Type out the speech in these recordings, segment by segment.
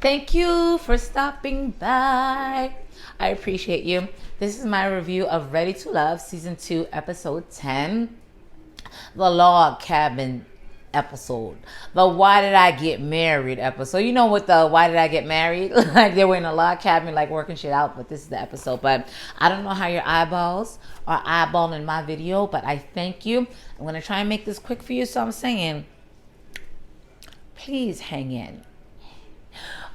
Thank you for stopping by. I appreciate you. This is my review of Ready to Love Season 2, Episode 10, the Log Cabin episode, the Why Did I Get Married episode. You know what the Why Did I Get Married? Like they were in a log cabin, like working shit out, but this is the episode. But I don't know how your eyeballs are eyeballing my video, but I thank you. I'm going to try and make this quick for you, so I'm saying, please hang in.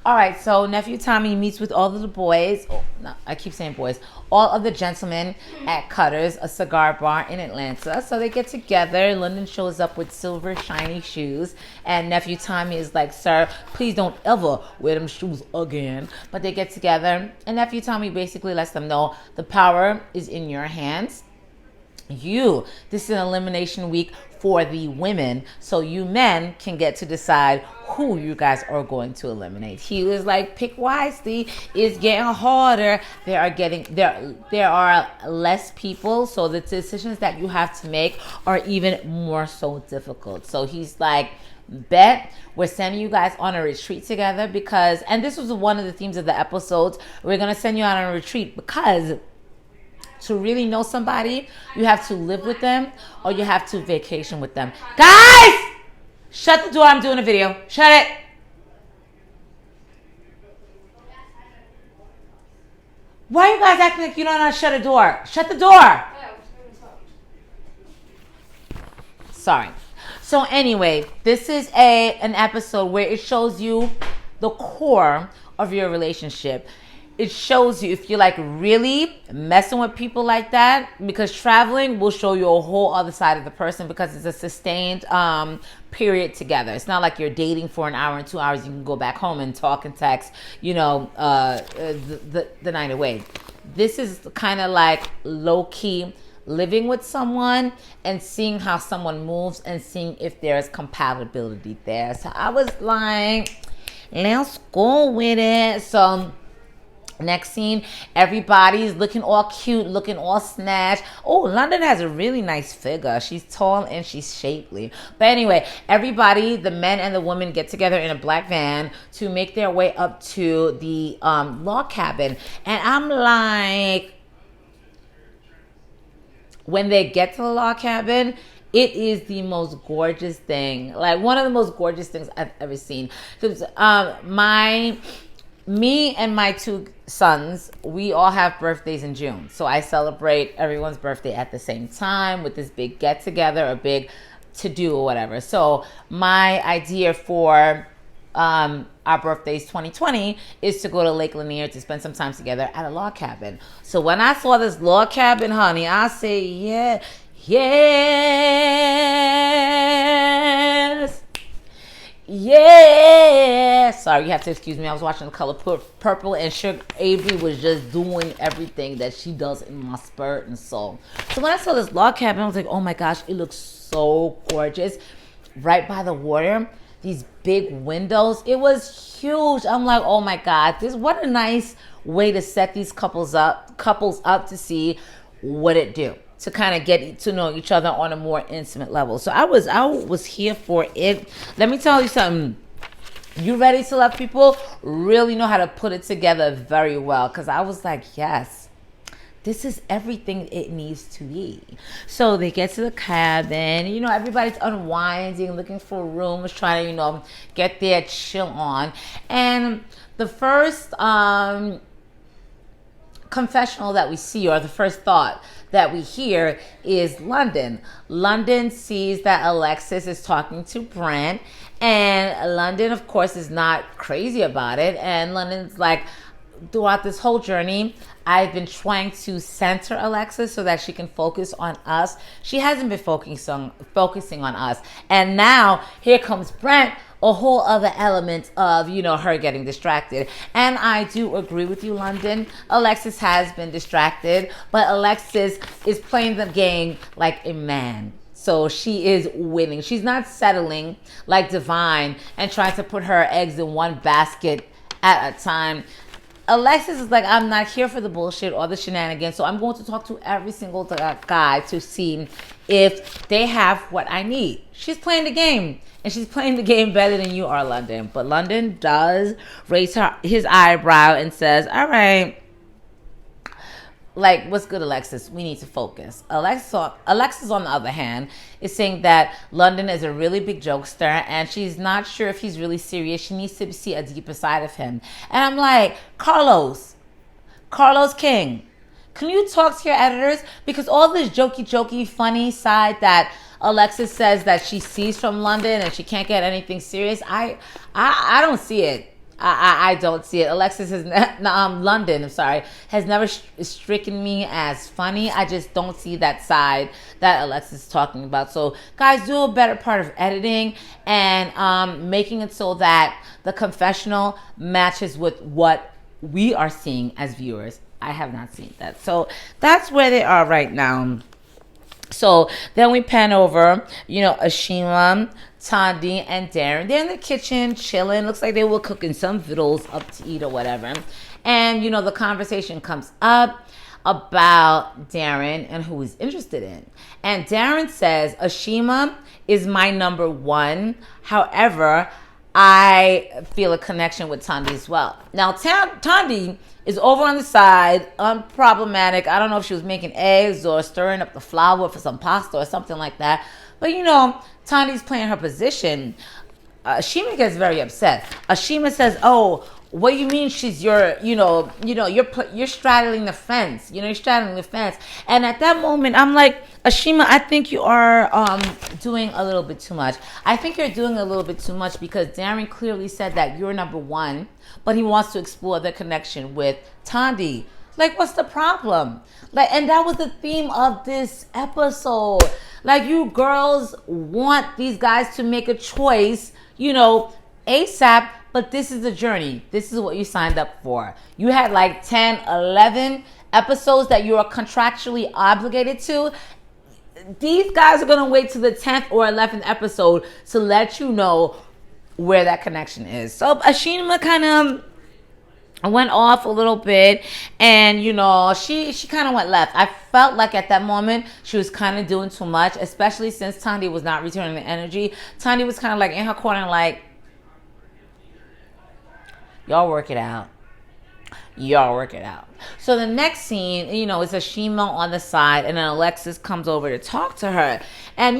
All right, so Nephew Tommy meets with all of the boys. Oh, no, I keep saying boys. All of the gentlemen at Cutter's, a cigar bar in Atlanta. So they get together. London shows up with silver shiny shoes. And Nephew Tommy is like, sir, please don't ever wear them shoes again. But they get together. And Nephew Tommy basically lets them know the power is in your hands. This is an elimination week for the women, so you men can get to decide who you guys are going to eliminate. He was like, pick wisely. It's getting harder. There are less people, so the decisions that you have to make are even more so difficult. So he's like, bet we're sending you guys on a retreat together because, and this was one of the themes of the episodes, we're gonna send you on a retreat because to really know somebody, you have to live with them or you have to vacation with them. Guys! Shut the door. I'm doing a video. Shut it. Why are you guys acting like you don't know how to shut a door? Shut the door. Sorry. So anyway, this is an episode where it shows you the core of your relationship. It shows you if you're like really messing with people like that, because traveling will show you a whole other side of the person because it's a sustained period together. It's not like you're dating for an hour and 2 hours. You can go back home and talk and text, the night away. This is kind of like low key living with someone and seeing how someone moves and seeing if there's compatibility there. So I was like, let's go with it. So next scene, everybody's looking all cute, looking all snatched. Oh, London has a really nice figure. She's tall and she's shapely. But anyway, everybody, the men and the women, get together in a black van to make their way up to the log cabin. And I'm like, when they get to the log cabin, it is the most gorgeous thing. Like one of the most gorgeous things I've ever seen. Because me and my two sons, we all have birthdays in June. So I celebrate everyone's birthday at the same time with this big get together, a big to do or whatever. So my idea for our birthdays 2020 is to go to Lake Lanier to spend some time together at a log cabin. So when I saw this log cabin, honey, I say, yeah, yes. Yeah. Sorry, you have to excuse me. I was watching The Color Purple and Sugar Avery was just doing everything that she does in my spirit and soul. So when I saw this log cabin, I was like, oh my gosh, it looks so gorgeous. Right by the water, these big windows. It was huge. I'm like, oh my God, what a nice way to set these couples up to see what it do, to kind of get to know each other on a more intimate level. So I was here for it. Let me tell you something. You Ready to Love people really know how to put it together very well, because I was like, yes, this is everything it needs to be. So they get to the cabin, everybody's unwinding, looking for rooms, trying to, get their chill on. And the first confessional that we see, or the first thought that we hear, is London. London sees that Alexis is talking to Brent, and London, of course, is not crazy about it. And London's like, throughout this whole journey, I've been trying to center Alexis so that she can focus on us. She hasn't been focusing on us. And now here comes Brent, a whole other element of, her getting distracted. And I do agree with you, London. Alexis has been distracted, but Alexis is playing the game like a man. So she is winning. She's not settling like Divine and trying to put her eggs in one basket at a time. Alexis is like, I'm not here for the bullshit or the shenanigans, so I'm going to talk to every single guy to see if they have what I need. She's playing the game, and she's playing the game better than you are, London. But London does raise his eyebrow and says, all right, like, what's good, Alexis? We need to focus. Alexis, on the other hand, is saying that London is a really big jokester and she's not sure if he's really serious. She needs to see a deeper side of him. And I'm like, Carlos King, can you talk to your editors? Because all this jokey, funny side that Alexis says that she sees from London and she can't get anything serious, I don't see it. I don't see it. Alexis has London, I'm sorry, has never stricken me as funny. I just don't see that side that Alexis is talking about. So guys, do a better part of editing and making it so that the confessional matches with what we are seeing as viewers. I have not seen that. So that's where they are right now. So then we pan over, Ashima, Tandy, and Darren. They're in the kitchen chilling. Looks like they were cooking some vittles up to eat or whatever. And, the conversation comes up about Darren and who he's interested in. And Darren says, Ashima is my number one. However, I feel a connection with Tandy as well. Now, Tandy is over on the side, unproblematic. I don't know if she was making eggs or stirring up the flour for some pasta or something like that. But, Tandy's playing her position. Ashima gets very upset. Ashima says, oh, what do you mean she's you're straddling the fence. You're straddling the fence. And at that moment, I'm like, Ashima, I think you are doing a little bit too much. I think you're doing a little bit too much because Darren clearly said that you're number one, but he wants to explore the connection with Tandy. Like, what's the problem? Like, and that was the theme of this episode. Like, you girls want these guys to make a choice, ASAP, but this is the journey. This is what you signed up for. You had like 10, 11 episodes that you are contractually obligated to. These guys are going to wait to the 10th or 11th episode to let you know where that connection is. So Ashima kind of went off a little bit and she kind of went left. I felt like at that moment she was kind of doing too much, especially since Tandy was not returning the energy. Tandy was kind of like in her corner like, y'all work it out. So the next scene, is Ashima on the side and then Alexis comes over to talk to her. And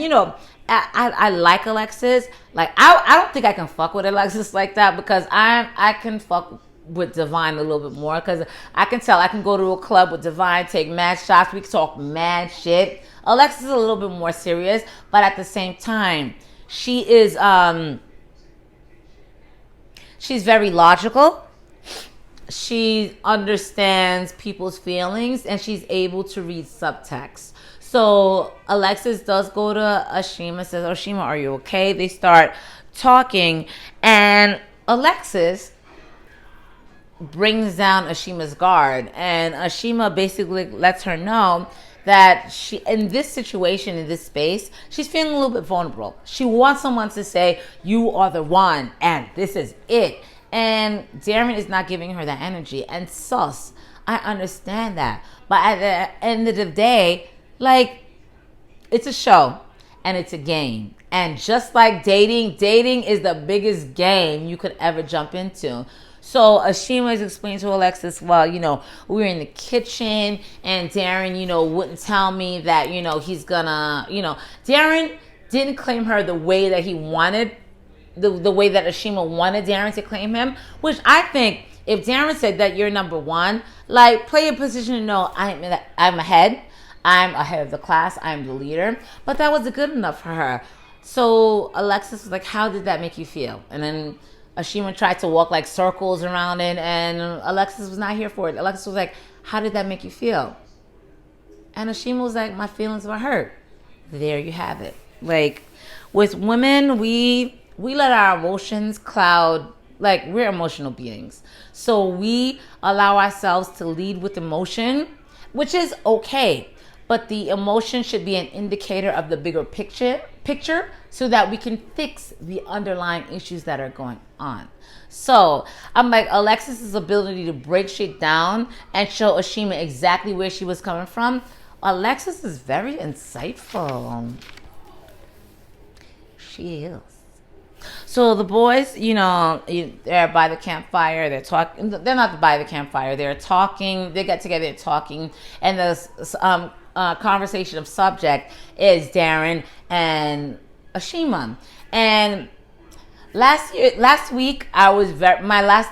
I like Alexis. Like I don't think I can fuck with Alexis like that because I can fuck with Divine a little bit more because I can tell I can go to a club with Divine, take mad shots, we can talk mad shit. Alexis is a little bit more serious, but at the same time, she is she's very logical. She understands people's feelings and she's able to read subtext. So Alexis does go to Ashima, says, Ashima, are you okay? They start talking and Alexis brings down Ashima's guard and Ashima basically lets her know that she, in this situation, in this space, she's feeling a little bit vulnerable. She wants someone to say, you are the one and this is it. And Darren is not giving her that energy. And sus, I understand that. But at the end of the day, like, it's a show and it's a game. And just like dating is the biggest game you could ever jump into. So Ashima is explaining to Alexis, well, we were in the kitchen and Darren, wouldn't tell me that, he's gonna, Darren didn't claim her the way that he wanted, the way that Ashima wanted Darren to claim him, which I think if Darren said that you're number one, like play your position and know I'm ahead. I'm ahead of the class. I'm the leader. But that wasn't good enough for her. So Alexis was like, how did that make you feel? And then Ashima tried to walk like circles around it and Alexis was not here for it. Alexis was like, how did that make you feel? And Ashima was like, my feelings were hurt. There you have it. Like with women, we let our emotions cloud, like we're emotional beings. So we allow ourselves to lead with emotion, which is okay. but the emotion should be an indicator of the bigger picture so that we can fix the underlying issues that are going on. So I'm like, Alexis's ability to break shit down and show Ashima exactly where she was coming from. Alexis is very insightful. She is. So the boys, they're by the campfire. They're talking. They're not by the campfire. They're talking. They get together. They're talking, and the conversation of subject is Darren and Ashima. And last week, I was my last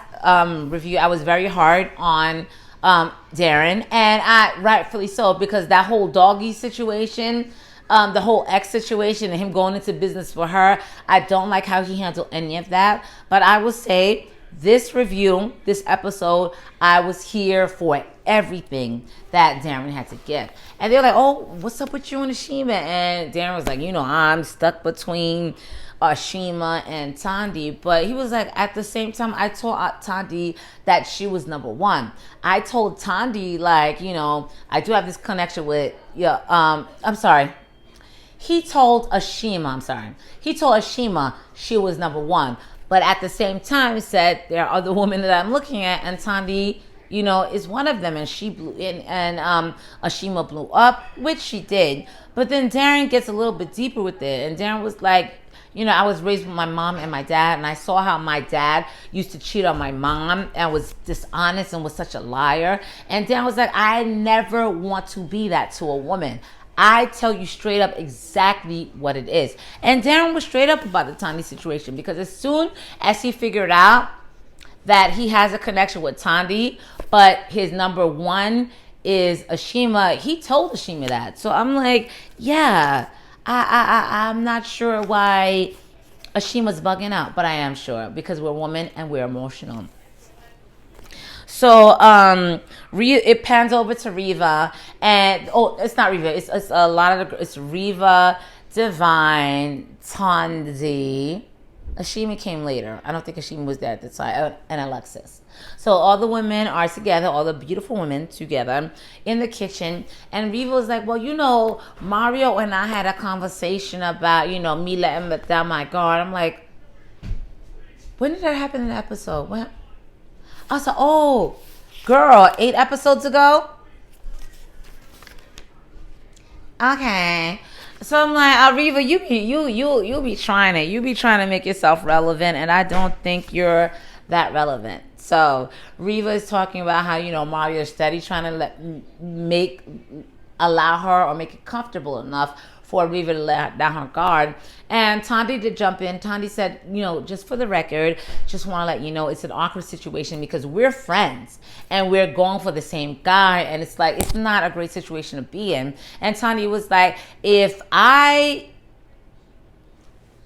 review. I was very hard on Darren, and I rightfully so, because that whole doggy situation. The whole ex situation and him going into business for her, I don't like how he handled any of that. But I will say, this review, this episode, I was here for everything that Darren had to give. And they were like, oh, what's up with you and Ashima? And Darren was like, I'm stuck between Ashima and Tandy. But he was like, at the same time, I told Tandy that she was number one. I told Tandy, like, I do have this connection with, He told Ashima she was number one. But at the same time said there are other women that I'm looking at, and Tandy, is one of them. And she blew in, and Ashima blew up, which she did. But then Darren gets a little bit deeper with it. And Darren was like, I was raised with my mom and my dad, and I saw how my dad used to cheat on my mom and was dishonest and was such a liar. And Darren was like, I never want to be that to a woman. I tell you straight up exactly what it is. And Darren was straight up about the Tandy situation, because as soon as he figured out that he has a connection with Tandy, but his number one is Ashima, he told Ashima that. So I'm like, yeah, I'm not sure why Ashima's bugging out, but I am sure, because we're women and we're emotional. So it pans over to Riva, and it's not Riva. It's a lot of it's Riva, Divine, Tandy. Ashima came later. I don't think Ashima was there at the time, and Alexis. So all the women are together, all the beautiful women together in the kitchen, and Riva was like, well, Mario and I had a conversation about, me letting down my guard. I'm like, when did that happen in the episode? When? I was like, oh, girl, 8 episodes ago? Okay. So I'm like, Riva, you be trying it. You be trying to make yourself relevant, and I don't think you're that relevant. So Riva is talking about how, Mario is steady trying to allow her or make it comfortable enough for Riva to let down her guard. And Tandy did jump in. Tandy said, just for the record, just want to let you know it's an awkward situation because we're friends and we're going for the same guy, and it's like, it's not a great situation to be in. And Tandy was like, if I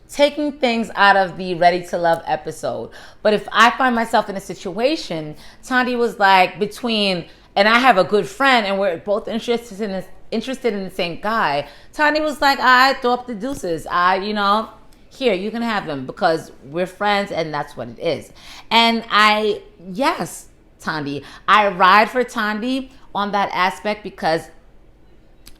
taking things out of the Ready to Love episode, but if I find myself in a situation, Tandy was like, and I have a good friend and we're both interested in the same guy, Tandy was like, I throw up the deuces. Here, you can have him because we're friends and that's what it is. And yes, Tandy, I ride for Tandy on that aspect because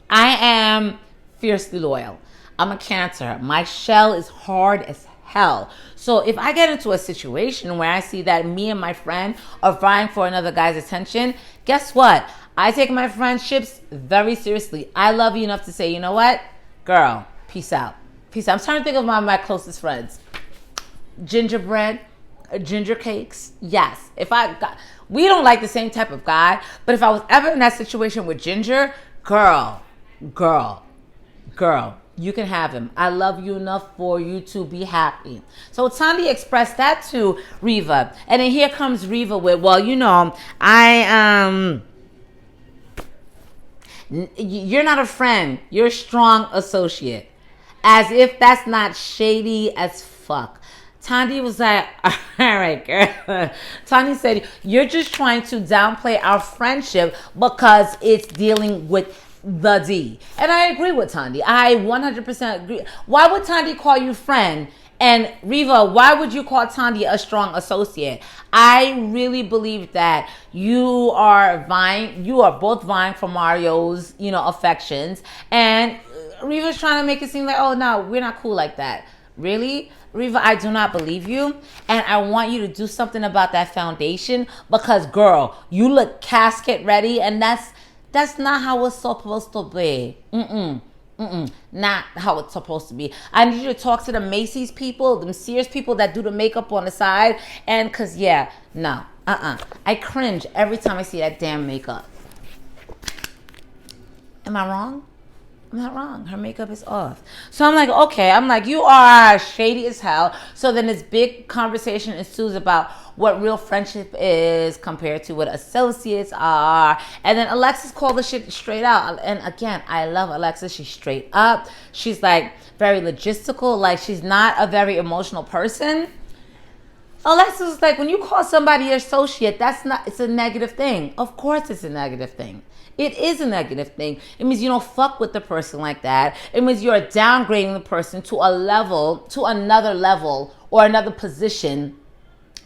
I am fiercely loyal. I'm a Cancer. My shell is hard as hell. So if I get into a situation where I see that me and my friend are vying for another guy's attention, guess what? I take my friendships very seriously. I love you enough to say, you know what? Girl, peace out. Peace out. I'm trying to think of my closest friends. Gingerbread, ginger cakes. Yes. We don't like the same type of guy, but if I was ever in that situation with Ginger, girl, you can have him. I love you enough for you to be happy. So Tandy expressed that to Riva. And then here comes Riva with, you're not a friend. You're a strong associate. As if that's not shady as fuck. Tandy was like, all right, girl. Tandy said, you're just trying to downplay our friendship because it's dealing with the D. And I agree with Tandy. I 100% agree. Why would Tandy call you friend And Riva, why would you call Tandy a strong associate? I really believe that you are both vying for Mario's, affections. And Riva's trying to make it seem like, oh no, we're not cool like that. Really? Riva, I do not believe you. And I want you to do something about that foundation because, girl, you look casket ready, and that's not how it's supposed to be. Not how it's supposed to be. I need you to talk to the Macy's people, them Sears people that do the makeup on the side. And cause no. I cringe every time I see that damn makeup. Am I wrong? I'm not wrong. Her makeup is off. So I'm like, okay. I'm like, you are shady as hell. So then this big conversation ensues about what real friendship is compared to what associates are. And then Alexis called the shit straight out. And again, I love Alexis. She's straight up. She's like very logistical. Like she's not a very emotional person. Alexis was like, when you call somebody your associate, it's a negative thing. Of course it's a negative thing. It is a negative thing. It means you don't fuck with the person like that. It means you're downgrading the person to another level or another position.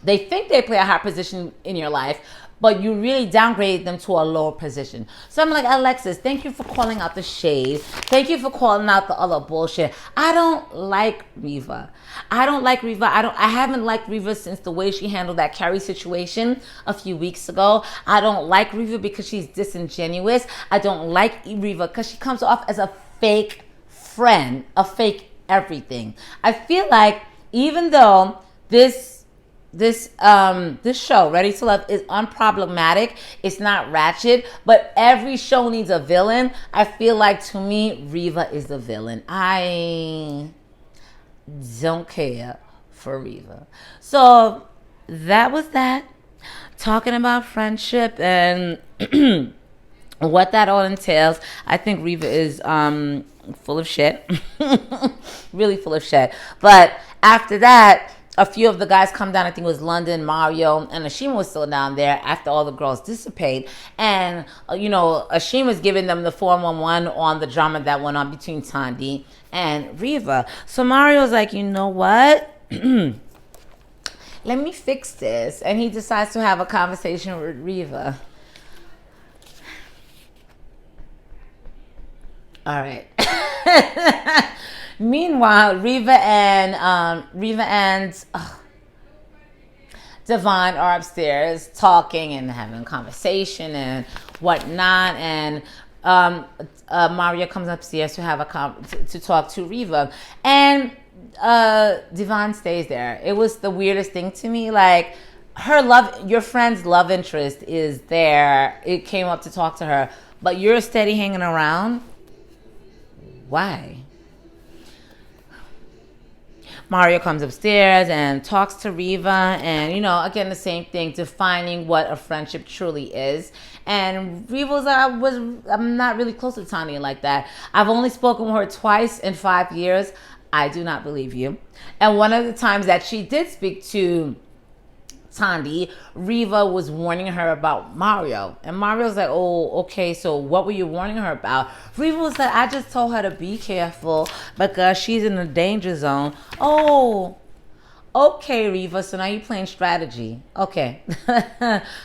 They think they play a high position in your life, but you really downgrade them to a lower position. So I'm like, Alexis, thank you for calling out the shade. Thank you for calling out the other bullshit. I don't like Riva. I haven't liked Riva since the way she handled that Carrie situation a few weeks ago. I don't like Riva because she's disingenuous. I don't like Riva because she comes off as a fake friend, a fake everything. I feel like even though this show, Ready to Love, is unproblematic, it's not ratchet, but every show needs a villain. I feel like, to me, Riva is the villain. I don't care for Riva. So that was that. Talking about friendship and what that all entails. I think Riva is full of shit. Really full of shit. But after that, a few of the guys come down. I think it was London, Mario, and Ashima was still down there after all the girls dissipate. And, Ashima's giving them the 411 on the drama that went on between Tandy and Riva. So Mario's like, you know what? Let me fix this. And he decides to have a conversation with Riva. All right. Meanwhile, Riva and Devon are upstairs talking and having a conversation and whatnot. And Mario comes upstairs to have to talk to Riva, and Devon stays there. It was the weirdest thing to me. Like, your friend's love interest is there. It came up to talk to her, but you're steady hanging around. Why? Mario comes upstairs and talks to Riva, and again, the same thing, defining what a friendship truly is. And Riva I'm not really close to Tanya like that. I've only spoken with her twice in 5 years. I do not believe you. And one of the times that she did speak to Tandy, Riva was warning her about Mario. And Mario's like, oh, okay, so what were you warning her about? Riva was like, I just told her to be careful because she's in the danger zone. Oh, okay, Riva, so now you're playing strategy. Okay.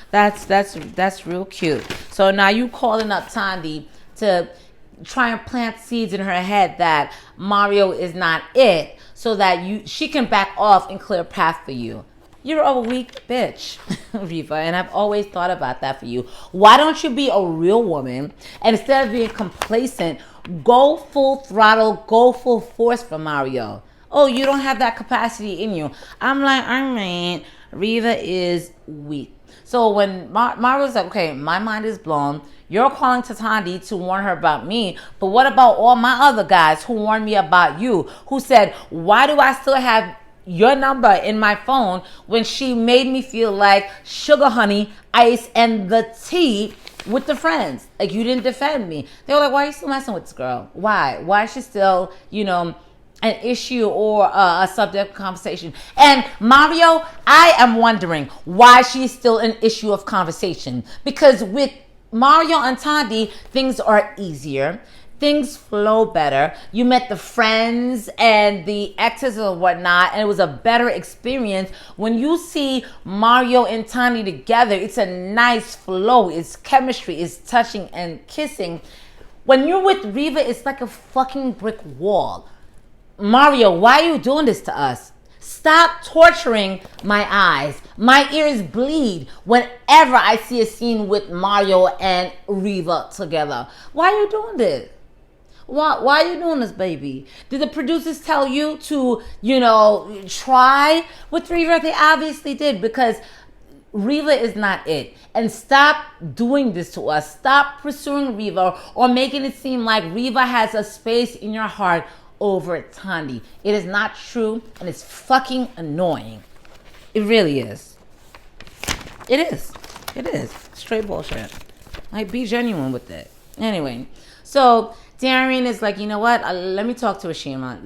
that's real cute. So now you calling up Tandy to try and plant seeds in her head that Mario is not it, so that she can back off and clear a path for you. You're a weak bitch, Riva, and I've always thought about that for you. Why don't you be a real woman, and instead of being complacent, go full throttle, go full force for Mario? Oh, you don't have that capacity in you. I'm like, I mean, Riva is weak. So when Mario's like, okay, my mind is blown. You're calling to Tandy to warn her about me, but what about all my other guys who warned me about you, who said, why do I still have your number in my phone when she made me feel like sugar, honey, ice, and the tea with the friends? Like, you didn't defend me. They were like, why are you still messing with this girl? Why is she still, an issue or a subject of conversation? And Mario, I am wondering why she's still an issue of conversation. Because with Mario and Tandy, things are easier. things flow better. You met the friends and the exes or whatnot, and it was a better experience. When you see Mario and Tani together, it's a nice flow. It's chemistry. It's touching and kissing. When you're with Riva, it's like a fucking brick wall. Mario, why are you doing this to us? Stop torturing my eyes. My ears bleed whenever I see a scene with Mario and Riva together. Why are you doing this? Why are you doing this, baby? Did the producers tell you to, try with Riva? They obviously did, because Riva is not it. And stop doing this to us. Stop pursuing Riva or making it seem like Riva has a space in your heart over Tani. It is not true, and it's fucking annoying. It really is. It is. It is. Straight bullshit. Like, be genuine with it. Anyway, so Darian is like, you know what? Let me talk to Ashima.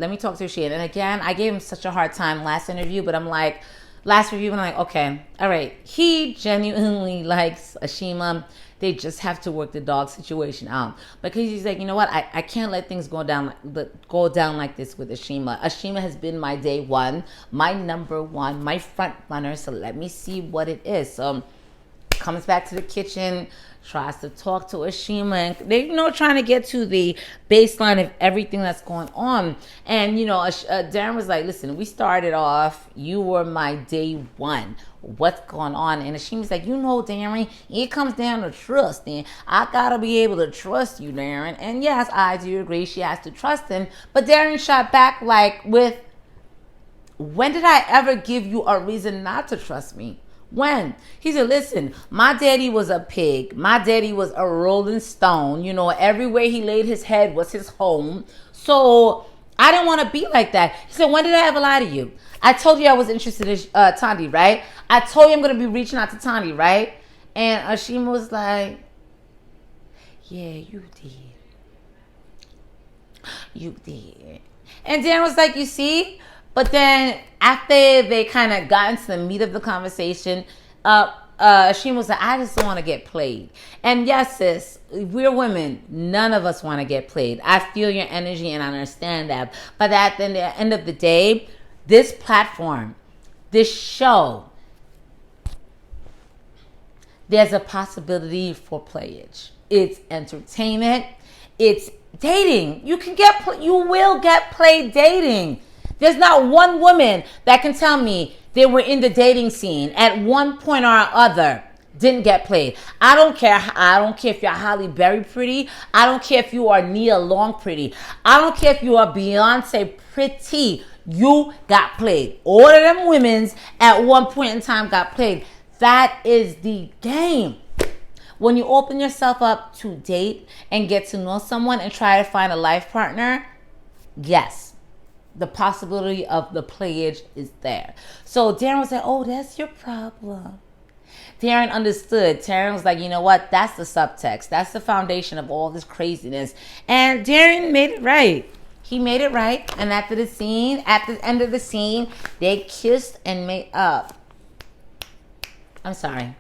And again, I gave him such a hard time last review, but I'm like, okay, all right. He genuinely likes Ashima. They just have to work the dog situation out. Because he's like, you know what? I can't let things go down like this with Ashima. Ashima has been my day one, my number one, my front runner. So let me see what it is. So comes back to the kitchen, tries to talk to Ashima, and they, trying to get to the baseline of everything that's going on. And, Darren was like, listen, we started off, you were my day one. What's going on? And Ashima's like, Darren, it comes down to trust, and I gotta be able to trust you, Darren. And yes, I do agree, she has to trust him. But Darren shot back with, when did I ever give you a reason not to trust me? When? He said, listen, my daddy was a pig. My daddy was a rolling stone. Everywhere he laid his head was his home. So I didn't want to be like that. He said, when did I ever lie to you? I told you I was interested in Tani, right? I told you I'm going to be reaching out to Tani, right? And Ashima was like, yeah, you did. You did. And Dan was like, you see? But then after they kind of got into the meat of the conversation, Ashima was like, I just don't want to get played. And yes, sis, we're women. None of us want to get played. I feel your energy and I understand that. But at the end of the day, this platform, this show, there's a possibility for playage. It's entertainment. It's dating. You will get played dating. There's not one woman that can tell me they were in the dating scene at one point or other, didn't get played. I don't care if you're Halle Berry pretty. I don't care if you are Nia Long pretty. I don't care if you are Beyonce pretty. You got played. All of them women's at one point in time got played. That is the game. When you open yourself up to date and get to know someone and try to find a life partner, yes, the possibility of the playage is there. So Darren was like, oh, that's your problem. Darren understood. Darren was like, you know what? That's the subtext. That's the foundation of all this craziness. And Darren made it right. He made it right. And at the end of the scene, they kissed and made up. I'm sorry.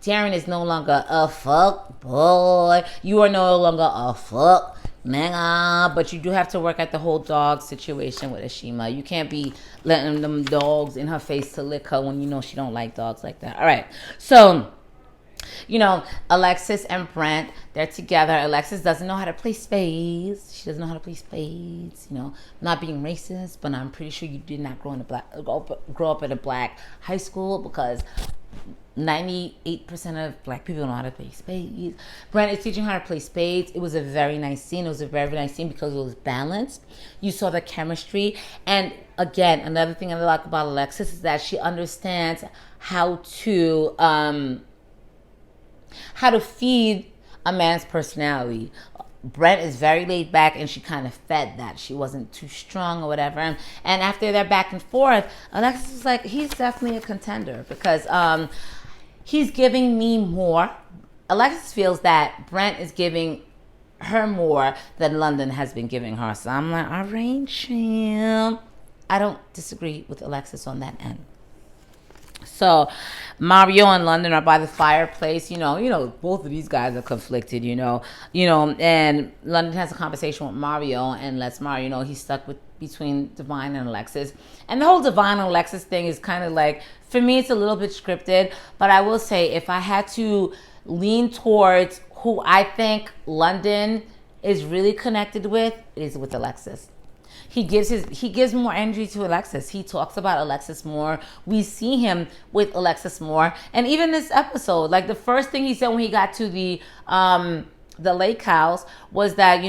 Darren is no longer a fuck boy. You are no longer a fuck nigga. But you do have to work at the whole dog situation with Ashima. You can't be letting them dogs in her face to lick her when you know she don't like dogs like that. All right. So, Alexis and Brent, they're together. Alexis doesn't know how to play spades. She doesn't know how to play spades. Not being racist, but I'm pretty sure you did not grow up in a black high school, because 98% of black people don't know how to play spades. Brent is teaching her how to play spades. It was a very nice scene. It was a very nice scene because it was balanced. You saw the chemistry. And again, another thing I like about Alexis is that she understands how to feed a man's personality. Brent is very laid back, and she kind of fed that. She wasn't too strong or whatever. And after they're back and forth, Alexis is like, he's definitely a contender because he's giving me more. Alexis feels that Brent is giving her more than London has been giving her. So I'm like, all right, champ. I don't disagree with Alexis on that end. So Mario and London are by the fireplace. Both of these guys are conflicted. And London has a conversation with Mario and lets Mario know he's stuck between Divine and Alexis. And the whole Divine and Alexis thing is kind of like, for me, it's a little bit scripted. But I will say, if I had to lean towards who I think London is really connected with, it is with Alexis. He gives more energy to Alexis. He talks about Alexis more. We see him with Alexis more. And even this episode, like the first thing he said when he got to the lake house was that,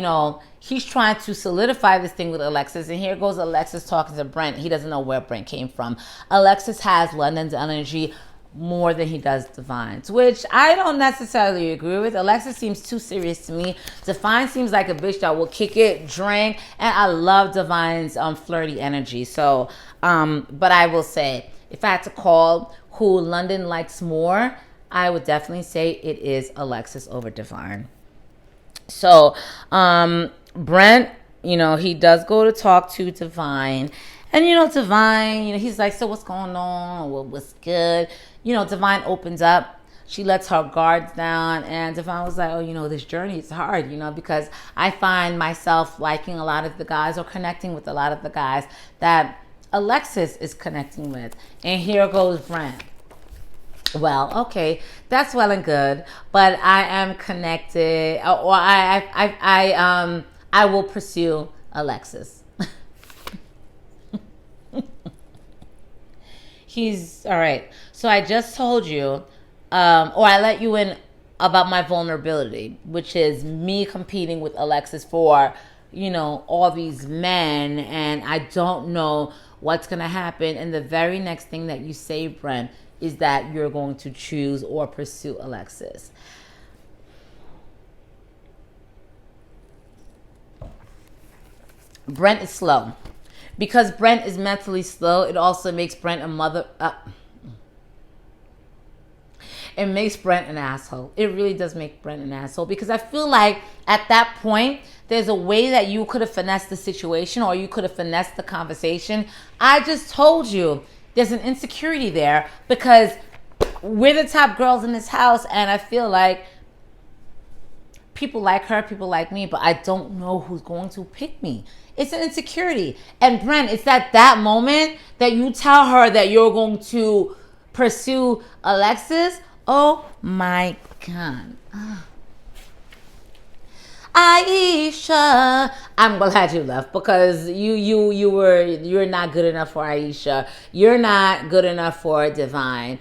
he's trying to solidify this thing with Alexis. And here goes Alexis talking to Brent. He doesn't know where Brent came from. Alexis has London's energy more than he does Divine's, which I don't necessarily agree with. Alexis seems too serious to me. Divine seems like a bitch that will kick it, drink, and I love Divine's flirty energy. So, but I will say, if I had to call who London likes more, I would definitely say it is Alexis over Divine. So, Brent, he does go to talk to Divine. And, Divine, he's like, so what's going on? What's good? Divine opens up. She lets her guards down. And Divine was like, this journey is hard, because I find myself liking a lot of the guys or connecting with a lot of the guys that Alexis is connecting with. And here goes Brent. Well, okay, that's well and good, but I am connected, or I will pursue Alexis. He's all right. So I just told you, or I let you in about my vulnerability, which is me competing with Alexis for, all these men, and I don't know what's gonna happen. And the very next thing that you say, Brent, is that you're going to choose or pursue Alexis. Brent is slow. Because Brent is mentally slow, it also makes Brent a mother... it makes Brent an asshole. It really does make Brent an asshole. Because I feel like at that point, there's a way that you could have finessed the situation or you could have finessed the conversation. I just told you there's an insecurity there because we're the top girls in this house, and I feel like people like her, people like me, but I don't know who's going to pick me. It's an insecurity. And Brent, it's at that moment that you tell her that you're going to pursue Alexis. Oh my God. Aisha, I'm glad you left because you're not good enough for Aisha. You're not good enough for Divine.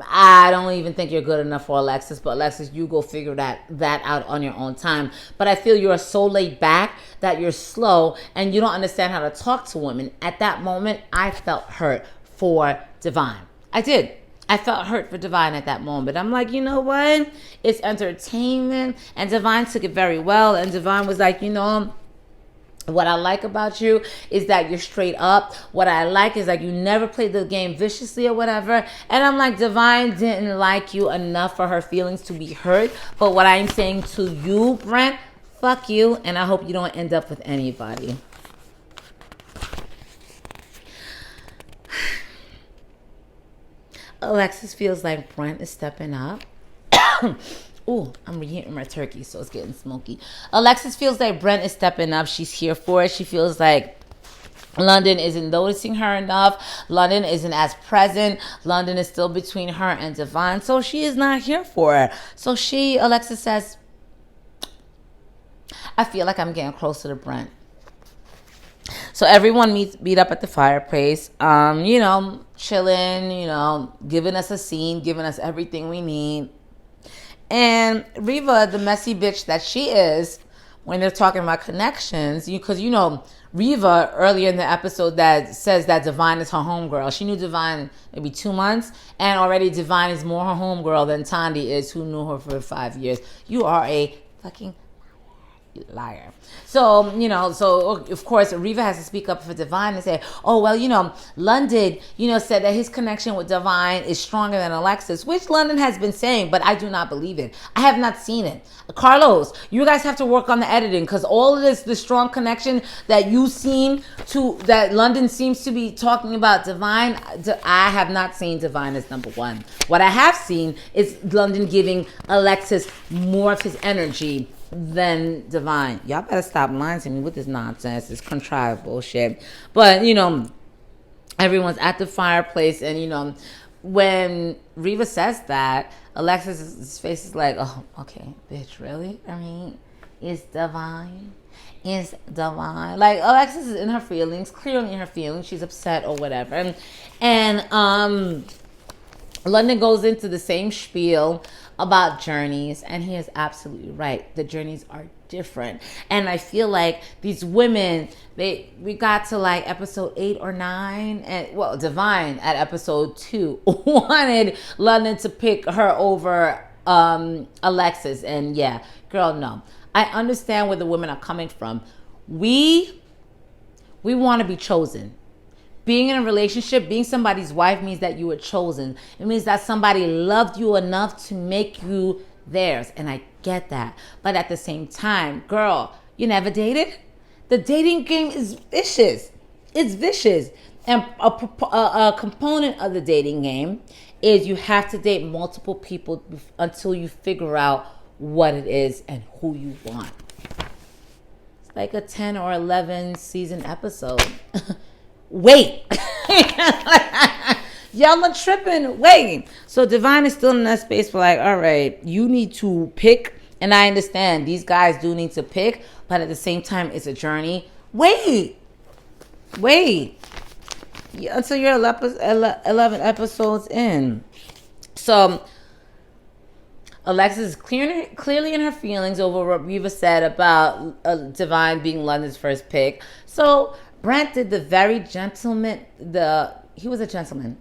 I don't even think you're good enough for Alexis, but Alexis, you go figure that out on your own time. But I feel you're so laid back that you're slow and you don't understand how to talk to women. At that moment, I felt hurt for Divine. I did. I felt hurt for Divine at that moment. I'm like, you know what? It's entertainment. And Divine took it very well. And Divine was like, what I like about you is that you're straight up. What I like is like you never played the game viciously or whatever. And I'm like, Divine didn't like you enough for her feelings to be hurt. But what I'm saying to you, Brent, fuck you. And I hope you don't end up with anybody. Alexis feels like Brent is stepping up. Ooh, I'm reheating my turkey, so it's getting smoky. Alexis feels like Brent is stepping up. She's here for it. She feels like London isn't noticing her enough. London isn't as present. London is still between her and Divine, so she is not here for her. So Alexis says, I feel like I'm getting closer to Brent. So everyone meet up at the fireplace, chilling, giving us a scene, giving us everything we need. And Reva, the messy bitch that she is, when they're talking about connections, because Reva earlier in the episode that says that Divine is her homegirl. She knew Divine maybe 2 months, and already Divine is more her homegirl than Tandy is, who knew her for 5 years. You are a fucking Liar. So, so of course, Riva has to speak up for Divine and say, oh, well, London, said that his connection with Divine is stronger than Alexis, which London has been saying, but I do not believe it. I have not seen it. Carlos, you guys have to work on the editing, because all of this, the strong connection that you seem to, that London seems to be talking about Divine, I have not seen Divine as number one. What I have seen is London giving Alexis more of his energy than Divine. Y'all better stop lying to me with this nonsense. It's contrived bullshit. But, everyone's at the fireplace, and, when Riva says that, Alexis' face is like, oh, okay, bitch, really? I mean, it's Divine. It's Divine. Like, Alexis is in her feelings, clearly in her feelings. She's upset or whatever. And London goes into the same spiel about journeys, and he is absolutely right. The journeys are different, and I feel like these women, we got to like episode 8 or 9, and Divine at episode 2 wanted London to pick her over Alexis, and yeah, girl, no. I understand where the women are coming from. We want to be chosen. Being in a relationship, being somebody's wife means that you were chosen. It means that somebody loved you enough to make you theirs. And I get that. But at the same time, girl, you never dated? The dating game is vicious. It's vicious. And a component of the dating game is you have to date multiple people until you figure out what it is and who you want. It's like a 10 or 11 season episode. Wait. Y'all are tripping. Wait. So Divine is still in that space for like, all right, you need to pick. And I understand these guys do need to pick, but at the same time, it's a journey. Wait. Until you're 11 episodes in. So Alexis is clearly in her feelings over what Riva said about Divine being London's first pick. So Brent did the very gentleman. He was a gentleman.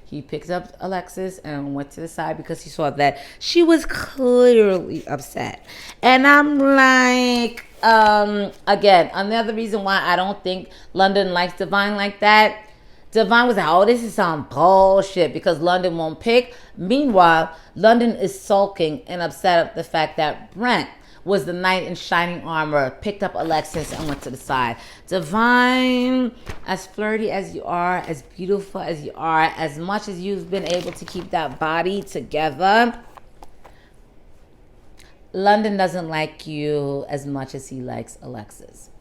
He picked up Alexis and went to the side because he saw that she was clearly upset. And I'm like, again, another reason why I don't think London likes Divine like that. Divine was like, oh, this is some bullshit because London won't pick. Meanwhile, London is sulking and upset at the fact that Brent was the knight in shining armor, picked up Alexis and went to the side. Divine, as flirty as you are, as beautiful as you are, as much as you've been able to keep that body together, London doesn't like you as much as he likes Alexis.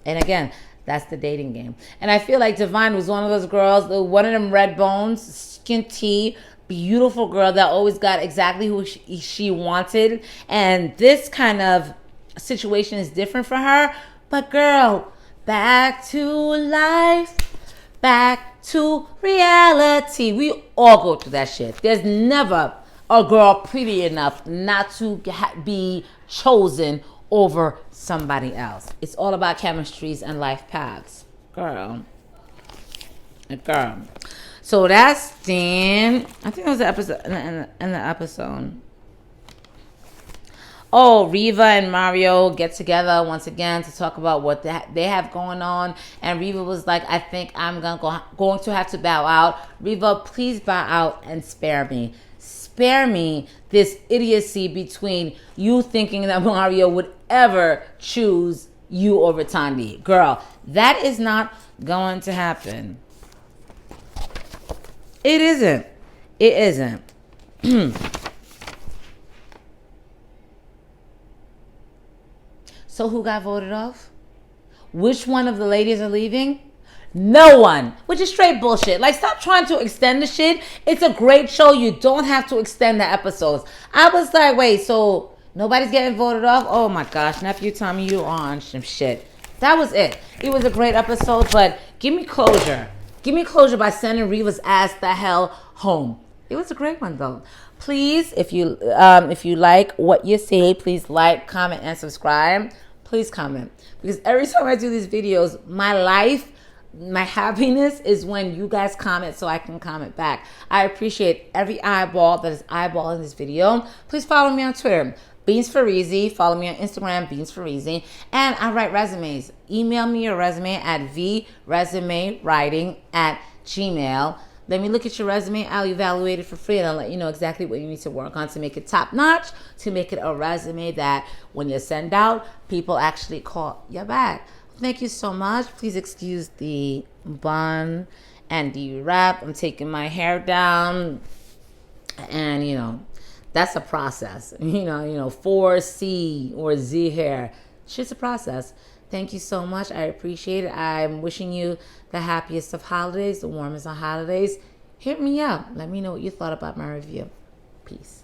And again, that's the dating game. And I feel like Divine was one of those girls, one of them red bones, skin tea, beautiful girl that always got exactly who she wanted. And this kind of situation is different for her. But girl, back to life, back to reality. We all go through that shit. There's never a girl pretty enough not to be chosen over somebody else. It's all about chemistries and life paths. Girl. So that's then. I think it was the episode in the episode. Oh, Riva and Mario get together once again to talk about what they have going on. And Riva was like, I think I'm going to have to bow out. Riva, please bow out and spare me. Spare me this idiocy between you thinking that Mario would ever choose you over Tandy. Girl, that is not going to happen. It isn't. So who got voted off? Which one of the ladies are leaving? No one. Which is straight bullshit. Like, stop trying to extend the shit. It's a great show. You don't have to extend the episodes. I was like, wait, so nobody's getting voted off? Oh my gosh, nephew Tommy, you on some shit. That was it. It was a great episode, but give me closure. Give me closure by sending Riva's ass the hell home. It was a great one, though. Please, if you like what you see, please like, comment, and subscribe. Please comment. Because every time I do these videos, my life, my happiness is when you guys comment so I can comment back. I appreciate every eyeball that is eyeballing this video. Please follow me on Twitter. Beans for Easy. Follow me on Instagram, Beans for Easy. And I write resumes. Email me your resume at vresumewriting@gmail. Let me look at your resume. I'll evaluate it for free, and I'll let you know exactly what you need to work on to make it top notch, to make it a resume that when you send out, people actually call you back. Thank you so much. Please excuse the bun and the wrap. I'm taking my hair down, and that's a process. 4C or Z hair. Shit's a process. Thank you so much. I appreciate it. I'm wishing you the happiest of holidays, the warmest of holidays. Hit me up. Let me know what you thought about my review. Peace.